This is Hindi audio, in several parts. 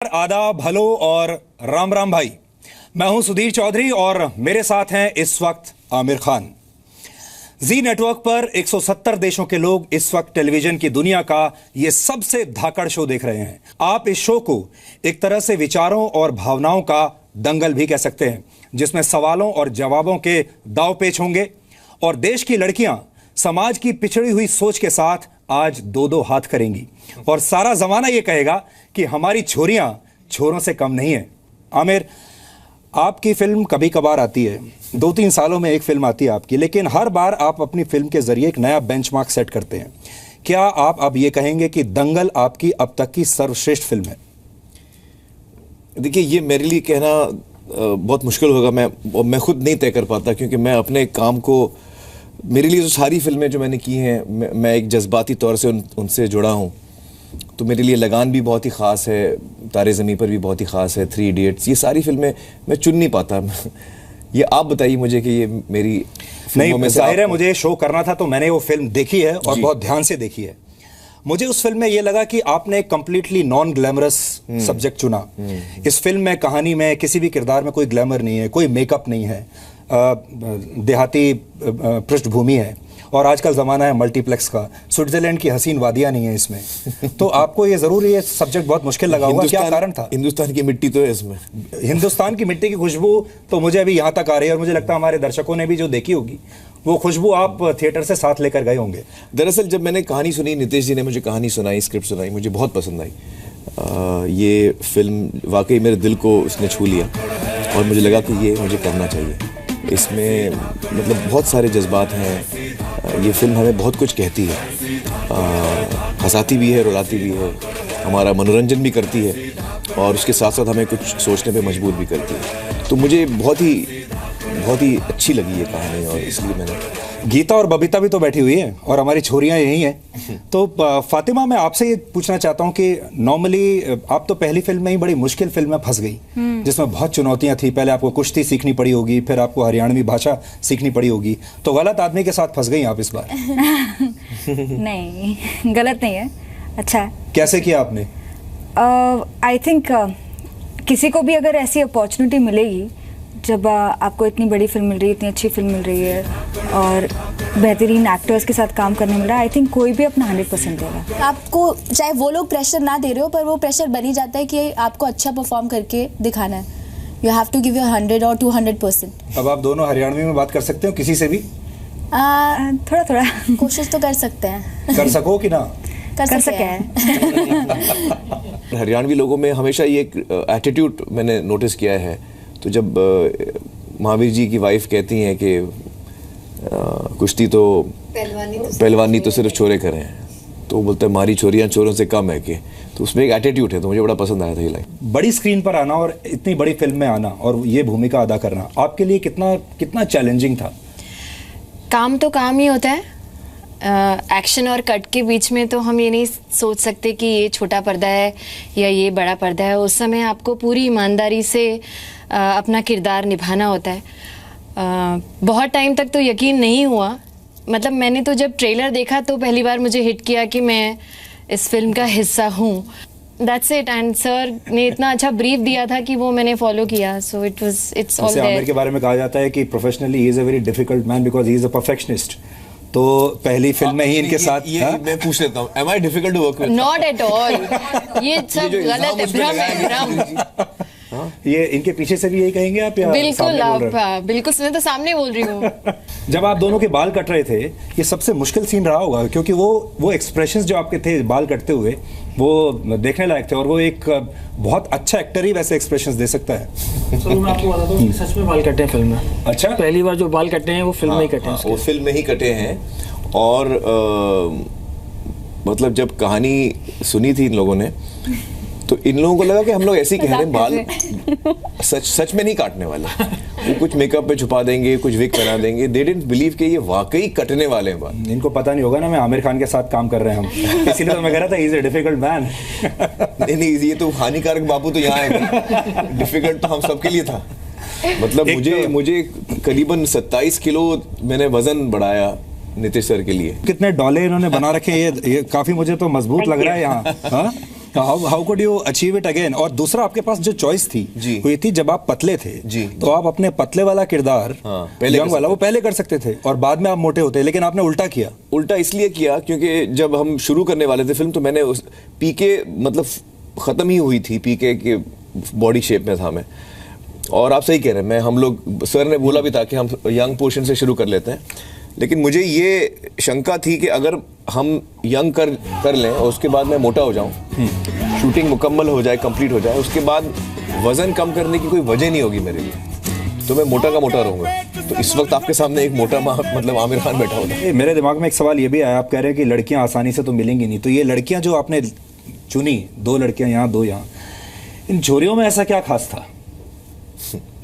आदाब, हेलो और राम राम भाई। मैं हूं सुधीर चौधरी और मेरे साथ हैं इस वक्त आमिर खान। जी नेटवर्क पर 170 देशों के लोग इस वक्त टेलीविजन की दुनिया का ये सबसे धाकड़ शो देख रहे हैं। आप इस शो को एक तरह से विचारों और भावनाओं का दंगल भी कह सकते हैं, जिसमें सवालों और जवाबों के दाव पेच होंगे और देश की लड़कियां समाज की पिछड़ी हुई सोच के साथ आज दो दो हाथ करेंगी और सारा जमाना यह कहेगा कि हमारी छोरियां छोरों से कम नहीं है। आमिर, आपकी फिल्म कभी कभार आती है, 2-3 सालों में एक फिल्म आती है आपकी, लेकिन हर बार आप अपनी फिल्म के जरिए एक नया बेंचमार्क सेट करते हैं। क्या आप अब ये कहेंगे कि दंगल आपकी अब तक की सर्वश्रेष्ठ फिल्म है? देखिए, ये मेरे लिए कहना बहुत मुश्किल होगा। मैं खुद नहीं तय कर पाता, क्योंकि मैं अपने काम को, मेरे लिए जो सारी फिल्में जो मैंने की हैं, मैं एक जज्बाती तौर से उनसे जुड़ा हूँ। तो मेरे लिए लगान भी बहुत ही ख़ास है, तारे ज़मीं पर भी बहुत ही ख़ास है, 3 इडियट्स, ये सारी फिल्में मैं चुन नहीं पाता। ये आप बताइए मुझे कि ये मेरी नहीं, जाहिर है मुझे शो करना था तो मैंने वो फिल्म देखी है और बहुत ध्यान से देखी है। मुझे उस फिल्म में ये लगा कि आपने कंप्लीटली नॉन ग्लैमरस सब्जेक्ट चुना। इस फिल्म में, कहानी में, किसी भी किरदार में कोई ग्लैमर नहीं है, कोई मेकअप नहीं है, देहाती पृष्ठभूमि है और आजकल ज़माना है मल्टीप्लेक्स का। स्विट्जरलैंड की हसीन वादियाँ नहीं है इसमें। तो आपको ये ज़रूर ये सब्जेक्ट बहुत मुश्किल लगा होगा, क्या कारण था? हिंदुस्तान की मिट्टी तो है इसमें। हिंदुस्तान की मिट्टी की खुशबू तो मुझे अभी यहाँ तक आ रही है और मुझे लगता है हमारे दर्शकों ने भी जो देखी होगी वो खुशबू आप थिएटर से साथ लेकर गए होंगे। दरअसल जब मैंने कहानी सुनी, नितेश जी ने मुझे कहानी सुनाई, स्क्रिप्ट सुनाई, मुझे बहुत पसंद आई। ये फिल्म वाकई मेरे दिल को उसने छू लिया और मुझे लगा कि ये मुझे करना चाहिए। इसमें मतलब बहुत सारे जज्बात हैं। ये फिल्म हमें बहुत कुछ कहती है, हंसाती भी है, रुलाती भी है, हमारा मनोरंजन भी करती है और उसके साथ साथ हमें कुछ सोचने पे मजबूर भी करती है। तो मुझे बहुत ही अच्छी लगी ये कहानी और इसलिए मैंने। गीता और बबीता भी तो बैठी हुई है और हमारी छोरियां यही हैं। तो फातिमा, मैं आपसे ये पूछना चाहता हूँ कि नॉर्मली आप तो पहली फिल्म में ही बड़ी मुश्किल फिल्म में फंस गई, जिसमें बहुत चुनौतियां थी। पहले आपको कुश्ती सीखनी पड़ी होगी, फिर आपको हरियाणवी भाषा सीखनी पड़ी होगी, तो गलत आदमी के साथ फंस गई आप इस बार। नहीं, गलत नहीं है, अच्छा है। कैसे किया आपने? आई थिंक किसी को भी अगर ऐसी अपॉर्चुनिटी मिलेगी, जब आपको इतनी बड़ी फिल्म मिल रही है, इतनी अच्छी फिल्म मिल रही है और बेहतरीन एक्टर्स के साथ काम करने मिल रहा है, आई थिंक कोई भी अपना 100% देगा। आपको चाहे वो लोग प्रेशर ना दे रहे हो, पर वो प्रेशर बन ही जाता है कि आपको अच्छा परफॉर्म करके दिखाना है। You have to give your 100 और 200%। अब आप दोनों हरियाणवी में बात कर सकते हो किसी से भी? थोड़ा थोड़ा कोशिश तो कर सकते हैं। कर सको कि ना? कर सके हैं। हरियाणवी लोगों में हमेशा ये एटीट्यूड मैंने नोटिस किया है। तो जब महावीर जी की वाइफ कहती हैं कि कुश्ती तो पहलवानी तो सिर्फ छोरे करें, तो वो बोलते हैं हमारी छोरियां चोरों से कम है कि। तो उसमें एक एटीट्यूड है, तो मुझे बड़ा पसंद आया था ये लाइन। बड़ी स्क्रीन पर आना और इतनी बड़ी फिल्म में आना और ये भूमिका अदा करना आपके लिए कितना चैलेंजिंग था? काम तो काम ही होता है। एक्शन और कट के बीच में तो हम ये नहीं सोच सकते कि ये छोटा पर्दा है या ये बड़ा पर्दा है। उस समय आपको पूरी ईमानदारी से अपना किरदार निभाना होता है। बहुत टाइम तक तो यकीन नहीं हुआ, मतलब मैंने तो जब ट्रेलर देखा तो पहली बार मुझे हिट किया कि मैं इस फिल्म का हिस्सा हूँ। That's it. एंड सर ने इतना अच्छा ब्रीफ दिया था कि वो मैंने फॉलो किया। So it's all there. Aamir के बारे में कहा जाता है कि professionally he is a very difficult man because he is a perfectionist. तो पहली फिल्म में ही इनके साथ मैं पूछ लेता हूँ, am I difficult to work with? Not at all। ये सब गलत है, भ्रम है, भ्रम। ये इनके पीछे से भी यही कहेंगे आप या बिल्कुल? आप बिल्कुल सुने तो सामने बोल रही हूँ। जब आप दोनों के बाल कट रहे थे, ये सबसे मुश्किल सीन रहा होगा, क्योंकि वो एक्सप्रेशंस जो आपके थे बाल कटते हुए, वो देखने लायक थे और वो एक बहुत अच्छा एक्टर ही वैसे एक्सप्रेशंस दे सकता है। तो मैं आपको बता दूं, सच में बाल कटे हैं फिल्म में। अच्छा, पहली बार जो बाल कटे हैं वो फिल्म में ही कटे हैं। वो फिल्म में ही कटे हैं। और मतलब जब कहानी सुनी थी इन लोगों ने, तो इन लोगों को लगा कि हम लोग ऐसे ही कह रहे हैं, बाल सच में नहीं काटने वाले, वो कुछ मेकअप पे छुपा देंगे, कुछ विग बना देंगे। दे डिडंट बिलीव कि ये वाकई कटने वाले हैं बाल। इनको पता नहीं होगा ना मैं आमिर खान के साथ काम कर रहे हैं हम, इसीलिए तो मैं कह रहा था ही इज अ डिफिकल्ट मैन। नहीं, ये तो हानिकारक बाबू तो यहाँ है, डिफिकल्ट तो हम सबके लिए था। मतलब मुझे करीबन 27 किलो मैंने वजन बढ़ाया नितेश सर के लिए। कितने डॉले इन्होंने बना रखे हैं, ये काफी मुझे तो मजबूत लग रहा है यहाँ। How could you achieve it again? और दूसरा, आपके पास जो चॉइस थी जी। हुई थी जब आप पतले थे जी। तो आप अपने पतले वाला किरदार, हाँ, पहले यंग वाला, वो पहले कर सकते थे और बाद में आप मोटे होते, लेकिन आपने उल्टा किया। उल्टा इसलिए किया क्योंकि जब हम शुरू करने वाले थे फिल्म तो मैंने उस पीके मतलब खत्म ही हुई थी, पीके के बॉडी शेप में था मैं। और आप सही कह रहे हैं, मैं हम लोग सर ने बोला भी था कि हम यंग पोर्शन से शुरू कर लेते हैं, लेकिन मुझे ये शंका थी कि अगर हम यंग कर लें और उसके बाद मैं मोटा हो जाऊं, शूटिंग मुकम्मल हो जाए, कंप्लीट हो जाए, उसके बाद वजन कम करने की कोई वजह नहीं होगी मेरे लिए, तो मैं मोटा का मोटा रहूंगा। तो इस वक्त आपके सामने एक मोटा मतलब आमिर खान बैठा होता। मेरे दिमाग में एक सवाल ये भी आया, आप कह रहे हैं कि लड़कियां आसानी से तो मिलेंगी नहीं, तो ये लड़कियां जो आपने चुनी, 2 लड़कियां यहाँ 2 यहाँ, इन छोरियों में ऐसा क्या खास था?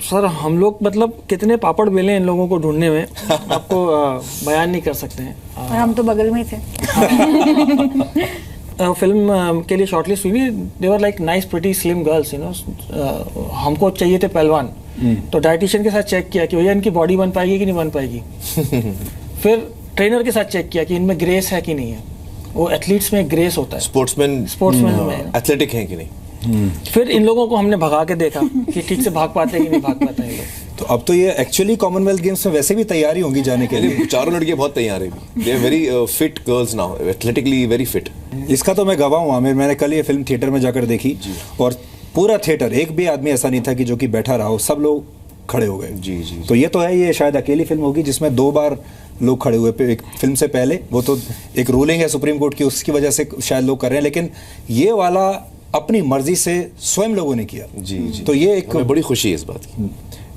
सर हम लोग मतलब कितने पापड़ बेले इन लोगों को ढूंढने में आपको बयान नहीं कर सकते हैं। और हम तो बगल में ही थे। फिल्म के लिए शॉर्टलिस्ट हुई, they were like nice pretty slim girls, you know. हमको चाहिए थे पहलवान, तो डाइटिशियन के साथ चेक किया कि भैया इनकी बॉडी बन पाएगी कि नहीं बन पाएगी। फिर ट्रेनर के साथ चेक किया कि इनमें ग्रेस है कि नहीं है, वो एथलीट्स में ग्रेस होता है, स्पोर्ट्समैन में एथलेटिक हैं कि नहीं। फिर इन लोगों को हमने भगा के देखा कि ठीक से भाग पाते हैं कि नहीं भाग पाते हैं ये लोग। तो अब तो ये एक्चुअली कॉमनवेल्थ गेम्स में वैसे भी तैयारी होंगी जाने के लिए। चारों लड़कियां बहुत तैयार है, they are very fit girls now, athletically very fit. इसका तो मैं गवाह हूँ आमिर, मैंने कल ये फिल्म थिएटर में जाकर देखी और पूरा थिएटर, एक भी आदमी ऐसा नहीं था कि जो कि बैठा रहा हो, सब लोग खड़े हो गए। जी, जी। तो ये तो है, ये शायद अकेली फिल्म होगी जिसमें 2 बार लोग खड़े हुए। एक फिल्म से पहले वो तो एक रूलिंग है सुप्रीम कोर्ट की, उसकी वजह से शायद लोग कर रहे हैं, लेकिन ये वाला अपनी मर्जी से स्वयं लोगों ने किया। जी, जी। तो ये एक हमें बड़ी खुशी है इस बात की।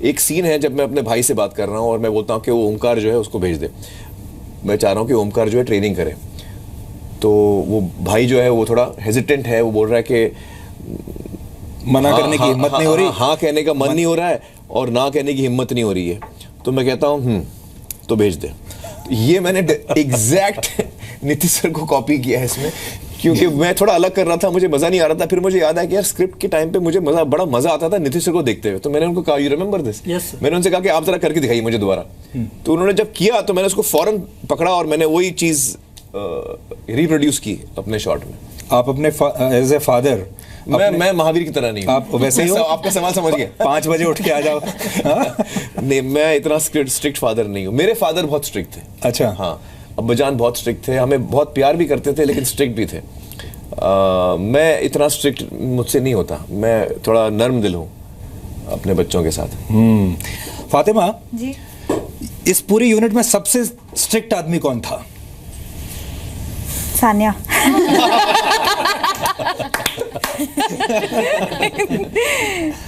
एक सीन है जब मैं अपने भाई से बात कर रहा हूँ और मैं बोलता हूँ कि वो ओमकार जो है उसको भेज दे, मैं चाह रहा हूँ कि ओमकार जो है ट्रेनिंग करे। तो वो भाई जो है वो थोड़ा हेजिटेंट है, वो बोल रहा है कि मना करने की हिम्मत नहीं हो रही, हाँ कहने का मन नहीं हो रहा है और ना कहने की हिम्मत नहीं हो रही है। तो मैं कहता हूँ तो भेज दे। ये मैंने एग्जैक्ट नीतीश सर को कॉपी किया है इसमें, क्योंकि मैं थोड़ा अलग कर रहा था, मुझे मजा नहीं आ रहा था। फिर मुझे याद आया कि यार स्क्रिप्ट के टाइम पे मुझे बड़ा मजा आता था नीतीश सर को देखते हुए। तो मैंने उनको कहा, यू रिमेंबर दिस? मैंने उनसे कहा कि आप जरा करके दिखाइए मुझे दोबारा। तो उन्होंने जब किया तो मैंने उसको फौरन पकड़ा और मैंने वही चीज रिप्रोड्यूस की अपने शॉट में। आप अपने एज ए फादर, मैं महावीर की तरह नहीं हूं। आप वैसे ही हो? आपका सवाल समझ गया। 5 बजे उठ के आ जाओ। नहीं, मैं इतना स्ट्रिक्ट फादर नहीं हूँ। मेरे फादर बहुत स्ट्रिक्ट थे। अच्छा। हाँ, अब्बाजान बहुत स्ट्रिक्ट थे, हमें बहुत प्यार भी करते थे लेकिन स्ट्रिक्ट भी थे। मैं इतना स्ट्रिक्ट मुझसे नहीं होता, मैं थोड़ा नर्म दिल हूँ अपने बच्चों के साथ। फातिमा जी, इस पूरी यूनिट में सबसे स्ट्रिक्ट आदमी कौन था? सानिया।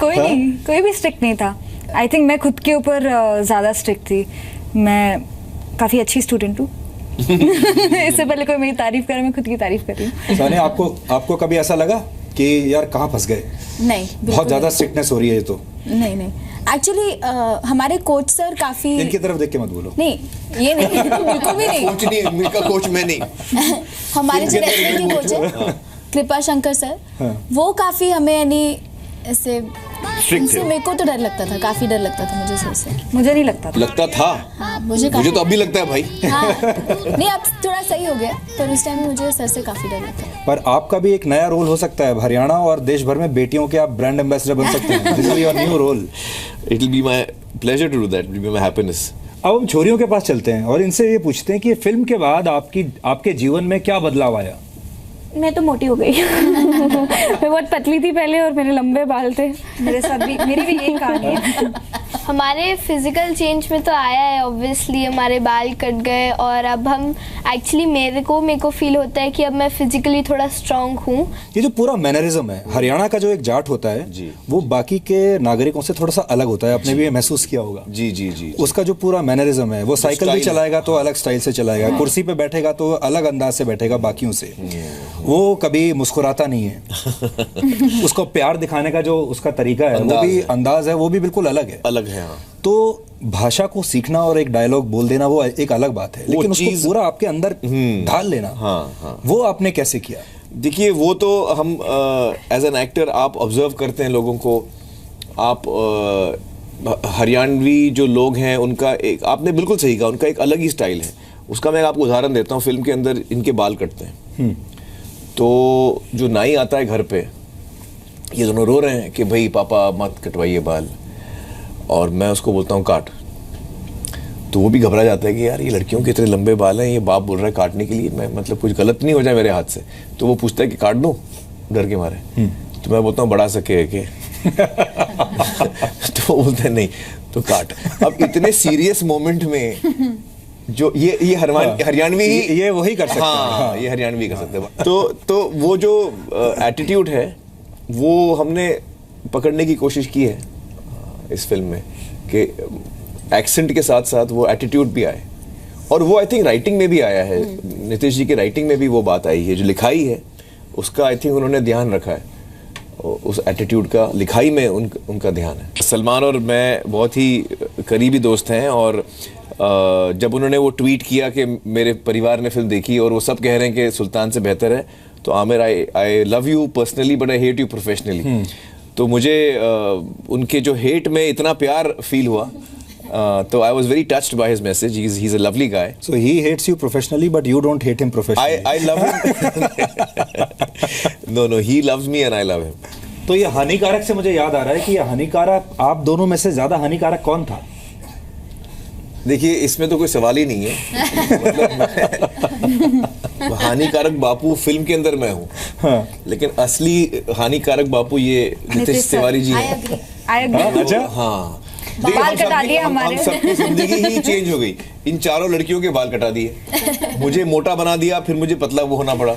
कोई भी स्ट्रिक्ट नहीं था। आई थिंक मैं खुद के ऊपर ज़्यादा स्ट्रिक्ट थी। मैं काफ़ी अच्छी स्टूडेंट हूँ। इससे पहले कोई मेरी तारीफ करे, मैं खुद की तारीफ कर रही हूँ। सानिया, आपको कभी ऐसा लगा कि यार कहाँ फंस गए? नहीं, बहुत ज़्यादा स्ट्रिक्टनेस हो रही है ये तो। नहीं एक्चुअली हमारे कोच सर काफी, इनकी तरफ देख के मत बोलो। नहीं ये नहीं, बिल्कुल भी नहीं। कोच नहीं, मेरा कोच मैं नहीं। हमारे जो रेसलिंग के कोच है कृपा शंकर सर, वो काफी हमें यानी ऐसे, उनसे मेरे को तो डर लगता था, काफी डर लगता था मुझे सर से। मुझे नहीं लगता था। लगता था? हाँ, मुझे तो अभी लगता है भाई। हाँ, नहीं अब थोड़ा सही हो गया, पर उस टाइम मुझे सर से काफी डर लगता था। पर आपका भी एक नया रोल हो सकता है हरियाणा और देश भर में बेटियों के आप ब्रांड एम्बेसडर बन सकते हैं। This is your new role. It will be my pleasure to do that, it will be my happiness. अब हम छोरियों के पास चलते हैं और इनसे ये पूछते हैं कि फिल्म के बाद आपके जीवन में क्या बदलाव आया? मैं तो मोटी हो गई। मैं बहुत पतली थी पहले और मेरे लंबे बाल थे। मेरे साथ भी, मेरी भी यही कहानी है। हमारे फिजिकल चेंज में तो आया है, ऑब्वियसली हमारे बाल कट गए और अब हम एक्चुअली मेरे को फील होता है कि अब मैं फिजिकली थोड़ा स्ट्रांग हूँ। ये जो पूरा मैनरिज्म है, हरियाणा का जो एक जाट होता है जी, वो बाकी के नागरिकों से थोड़ा सा अलग होता है। आपने भी ये महसूस किया होगा। जी जी जी। उसका जो पूरा मैनरिज्म है, वो साइकिल भी चलाएगा तो अलग स्टाइल से चलाएगा, कुर्सी पे बैठेगा तो अलग अंदाज से बैठेगा बाकियों से। वो कभी मुस्कुराता नहीं है। उसको प्यार दिखाने का जो उसका तरीका है, वो भी अंदाज है, वो भी बिल्कुल अलग है। अलग है, हाँ। तो भाषा को सीखना और एक डायलॉग बोल देना वो एक अलग बात है, लेकिन उसको पूरा आपके अंदर ढाल लेना, हाँ। वो आपने कैसे किया? देखिए, वो तो हम एज एन एक्टर आप ऑब्जर्व करते हैं लोगों को। आप हरियाणवी जो लोग हैं उनका एक, आपने बिल्कुल सही कहा, उनका एक अलग ही स्टाइल है। उसका मैं आपको उदाहरण देता हूँ। फिल्म के अंदर इनके बाल कटते हैं, तो जो नाई आता है घर पे, ये दोनों रो रहे हैं कि भाई पापा मत कटवाइए बाल, और मैं उसको बोलता हूँ काट। तो वो भी घबरा जाता है कि यार ये लड़कियों के इतने लंबे बाल हैं, ये बाप बोल रहा है काटने के लिए, मैं मतलब कुछ गलत नहीं हो जाए मेरे हाथ से। तो वो पूछता है कि काट दूं डर के मारे। तो मैं बोलता हूँ बड़ा सके के तो वो बोलते हैं नहीं तो काट। अब इतने सीरियस मोमेंट में जो ये हरियाणवी ही ये वही कर सकते हैं। हाँ, ये हरियाणवी कर सकते हैं। तो वो जो एटीट्यूड है वो हमने पकड़ने की कोशिश की है इस फिल्म में, कि एक्सेंट के साथ साथ वो एटीट्यूड भी आए। और वो आई थिंक राइटिंग में भी आया है, नितेश जी की राइटिंग में भी वो बात आई है। जो लिखाई है उसका आई थिंक उन्होंने ध्यान रखा है, उस एटीट्यूड का लिखाई में उनका ध्यान है। सलमान और मैं बहुत ही करीबी दोस्त हैं, और जब उन्होंने वो ट्वीट किया कि मेरे परिवार ने फिल्म देखी और वो सब कह रहे हैं कि सुल्तान से बेहतर है, तो Aamir I love you personally but I hate you professionally. तो मुझे उनके जो हेट में इतना प्यार फील हुआ, तो I was very touched by his message. He's a lovely guy. So he hates you professionally, but you don't hate him professionally. I love him. No, he loves me and I love him. तो ये हानिकारक से मुझे याद आ रहा है कि ये हानिकारक आप दोनों में से ज्यादा हानिकारक कौन था? देखिए इसमें तो कोई सवाल ही नहीं है। मतलब हानिकारक बापू फिल्म के अंदर मैं हूँ, हाँ। लेकिन असली हानिकारक बापू ये नितेश तिवारी जी हैं। I agree. अच्छा, हाँ, बाल कटा दिए हमारे। हम सबकी जिंदगी ही चेंज हो गई। इन चारों लड़कियों के बाल कटा दिए, मुझे मोटा बना दिया, फिर मुझे पतला वो होना पड़ा।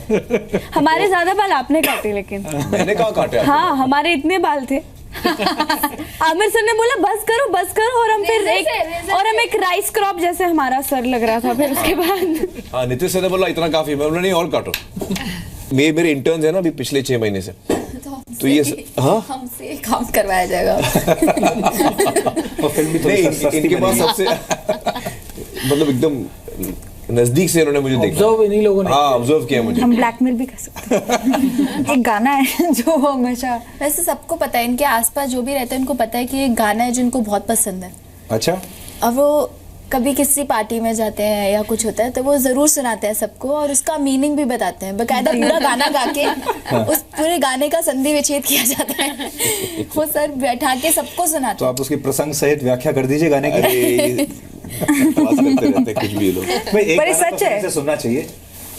हमारे ज्यादा बाल आपने काटे, लेकिन मैंने कहाँ काटे? हाँ, हमारे इतने बाल थे। आमिर सर ने बोला बस करो, और हम एक राइस क्रॉप जैसे हमारा सर लग रहा था। फिर उसके बाद हाँ, नितेश सर ने बोला इतना काफी, मैं बोला नहीं और काटो। मेरे इंटर्न्स है ना अभी पिछले 6 महीने से, तो ये हाँ हमसे काम करवाया जाएगा। और फिल्म भी थोड़ी नहीं, इनके पास सबसे मतलब एकदम नजदीक से इन्होंने मुझे देखा, ऑब्जर्व इन्हीं लोगों ने हाँ ऑब्जर्व किया मुझे। हम ब्लैकमेल भी कर सकते हैं। एक गाना है जो हमेशा, वैसे सबको पता है, इनके आसपास जो भी रहते हैं उनको पता है कि ये गाना है जो इनको बहुत पसंद है। अच्छा, और वो कभी किसी पार्टी में जाते हैं या कुछ होता है तो वो जरूर सुनाते हैं सबको, और उसका मीनिंग भी बताते हैं, बकायदा पूरा गाना गा के उस पूरे गाने का संधि विच्छेद किया जाता है। वो सर बैठा के सबको सुनाते तो हैं। आप उसकी प्रसंग सहित व्याख्या कर दीजिए गाने की। अरे बात करते रहते कुछ भी लोग। भाई एक पर ये गाना तो सच है। फिर से सुनना चाहिए।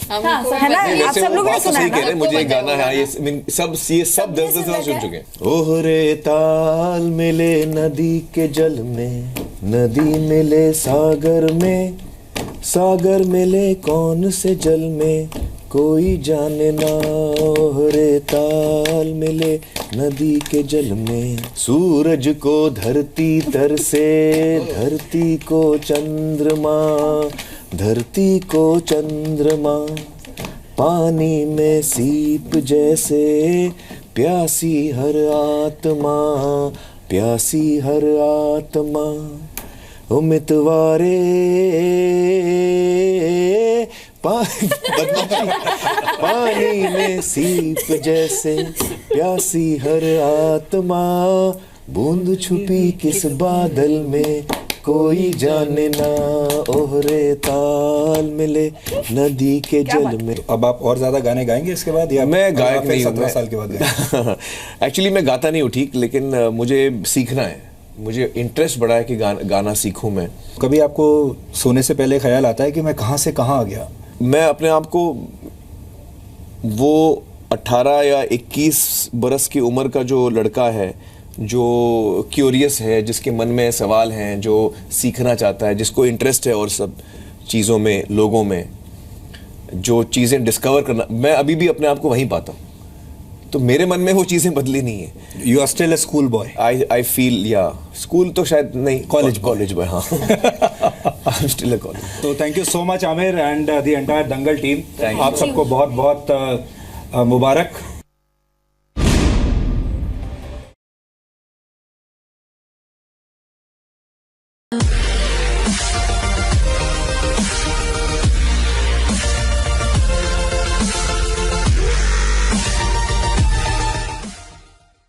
है ना, आप सब लोगों ने सुना सही है कह रहे हैं, ना? मुझे एक गाना है, ये सब 10 बार सुन चुके हैं। ओहरे ताल मिले नदी के जल में, नदी मिले सागर में, सागर मिले कौन से जल में, कोई जाने ना। ओहरे ताल मिले नदी के जल में, सूरज को धरती तरसे, धरती को चंद्रमा, धरती को चंद्रमा, पानी में सीप जैसे, प्यासी हर आत्मा, प्यासी हर आत्मा। ओ मितवारे पानी में सीप जैसे, प्यासी हर आत्मा, बूंद छुपी किस बादल में, कोई जाने ना। ओहरे ताल मिले नदी के जल में। अब आप और ज्यादा गाने गाएंगे इसके बाद, या मैं गायक नहीं हूँ, 17 साल के बाद गाएंगे? एक्चुअली मैं गाता नहीं हूँ ठीक, लेकिन मुझे सीखना है, मुझे इंटरेस्ट बड़ा है कि गाना सीखूं मैं। कभी आपको सोने से पहले ख्याल आता है कि मैं कहाँ से कहाँ आ गया? मैं अपने आप को वो 18 या 21 बरस की उम्र का जो लड़का है, जो क्यूरियस है, जिसके मन में सवाल हैं, जो सीखना चाहता है, जिसको इंटरेस्ट है और सब चीज़ों में, लोगों में, जो चीज़ें डिस्कवर करना, मैं अभी भी अपने आप को वहीं पाता हूँ। तो मेरे मन में वो चीज़ें बदली नहीं है। You are still a school boy. I feel, या स्कूल तो शायद नहीं, कॉलेज बॉय। हाँ, I am still a college. तो thank you so much Aamir and the entire Dangal team. Thank you. आप सबको बहुत बहुत मुबारक।